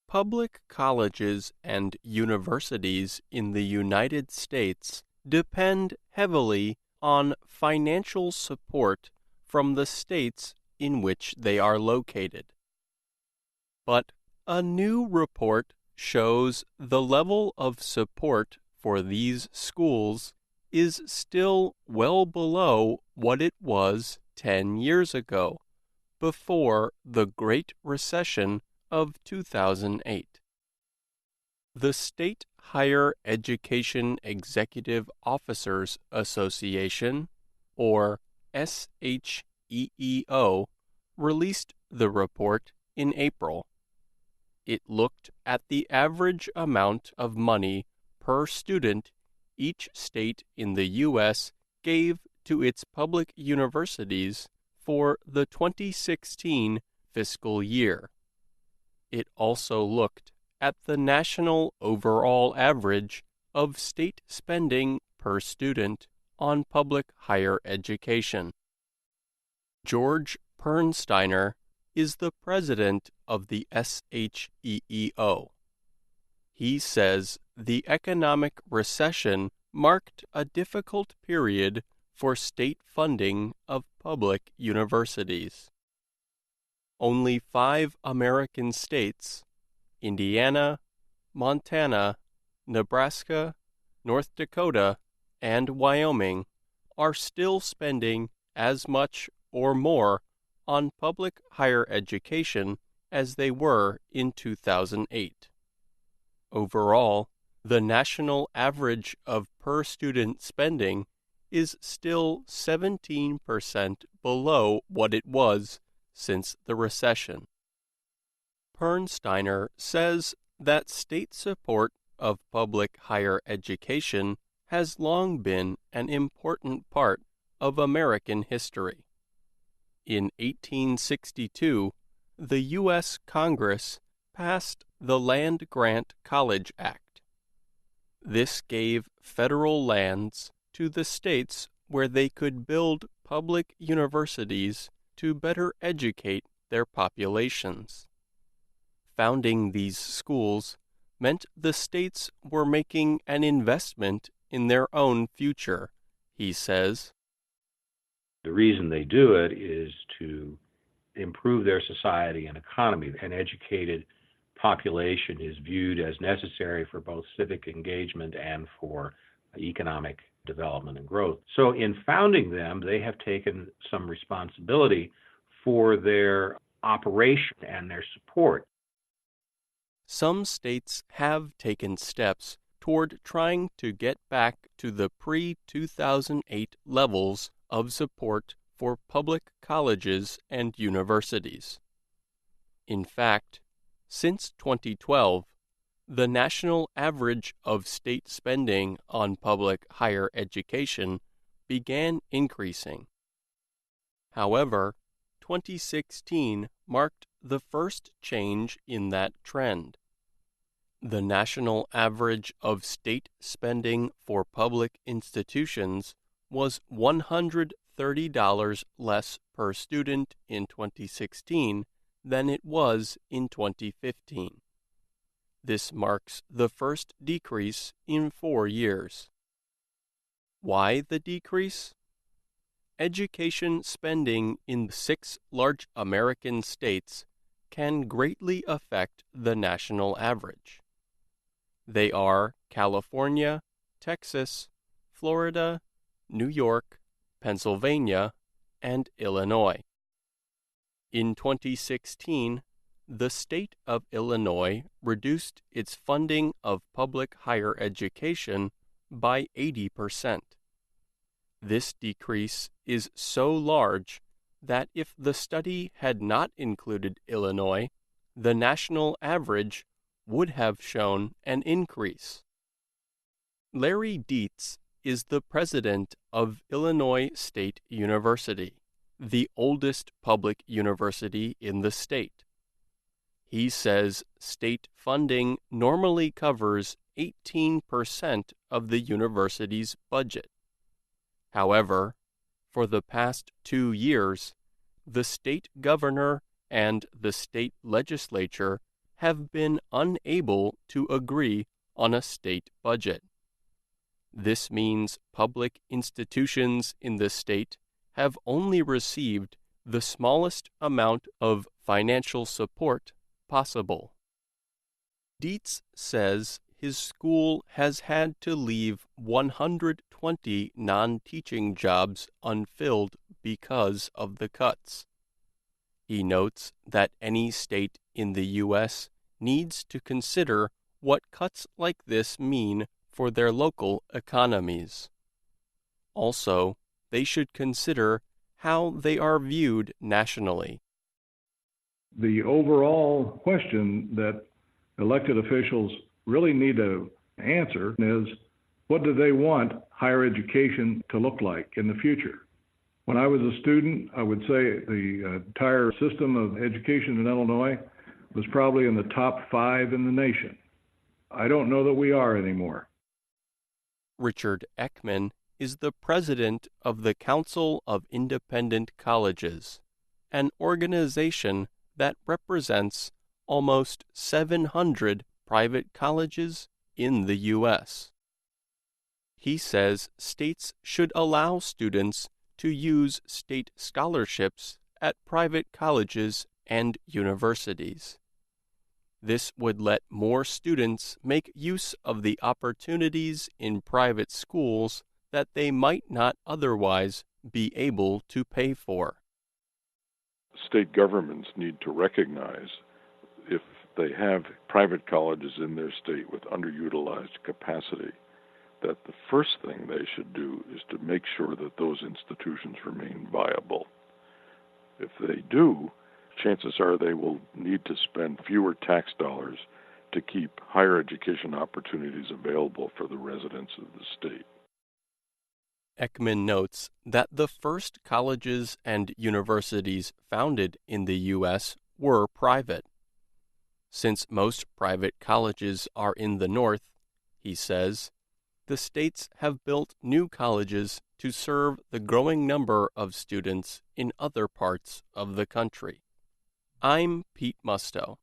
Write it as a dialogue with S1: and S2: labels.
S1: Public colleges and universities in the United States depend heavily on financial support from the states in which they are located. But a new report shows the level of support for these schools is still well below what it was 10 years ago, before the Great Recession of 2008. The State Higher Education Executive Officers Association, or SHEEO, released the report in April. It looked at the average amount of money per student each state in the U.S. gave to its public universities for the 2016 fiscal year. It also looked at the national overall average of state spending per student on public higher education. George Pernsteiner is the president of the SHEEO. He says the economic recession marked a difficult period for state funding of public universities. Only 5 American states, Indiana, Montana, Nebraska, North Dakota, and Wyoming, are still spending as much or more on public higher education as they were in 2008. Overall, the national average of per-student spending is still 17% below what it was since the recession. Pernsteiner says that state support of public higher education has long been an important part of American history. In 1862, the U.S. Congress passed the Land-Grant College Act. This gave federal lands to the states where they could build public universities to better educate their populations. Founding these schools meant the states were making an investment in their own future, he says.
S2: The reason they do it is to improve their society and economy. An educated population is viewed as necessary for both civic engagement and for economic development and growth. So in founding them, they have taken some responsibility for their operation and their support.
S1: Some states have taken steps toward trying to get back to the pre-2008 levels of support for public colleges and universities. In fact, since 2012, the national average of state spending on public higher education began increasing. However, 2016 marked the first change in that trend. The national average of state spending for public institutions was $130 less per student in 2016 than it was in 2015. This marks the first decrease in 4 years. Why the decrease? Education spending in 6 large American states can greatly affect the national average. They are California, Texas, Florida, New York, Pennsylvania, and Illinois. In 2016, the state of Illinois reduced its funding of public higher education by 80%. This decrease is so large that if the study had not included Illinois, the national average would have shown an increase. Larry Dietz is the president of Illinois State University, the oldest public university in the state. He says state funding normally covers 18% of the university's budget. However, for the past 2 years, the state governor and the state legislature have been unable to agree on a state budget. This means public institutions in the state have only received the smallest amount of financial support possible. Dietz says his school has had to leave 120 non-teaching jobs unfilled because of the cuts. He notes that any state in the U.S. needs to consider what cuts like this mean for their local economies. Also, they should consider how they are viewed nationally.
S3: The overall question that elected officials really need to answer is, what do they want higher education to look like in the future? When I was a student, I would say the entire system of education in Illinois was probably in the top 5 in the nation. I don't know that we are anymore.
S1: Richard Ekman is the president of the Council of Independent Colleges, an organization that represents almost 700 private colleges in the U.S. He says states should allow students to use state scholarships at private colleges and universities. This would let more students make use of the opportunities in private schools that they might not otherwise be able to pay for.
S4: State governments need to recognize if they have private colleges in their state with underutilized capacity, that the first thing they should do is to make sure that those institutions remain viable. If they do, chances are they will need to spend fewer tax dollars to keep higher education opportunities available for the residents of the state.
S1: Ekman notes that the first colleges and universities founded in the U.S. were private. Since most private colleges are in the North, he says, the states have built new colleges to serve the growing number of students in other parts of the country. I'm Pete Musto.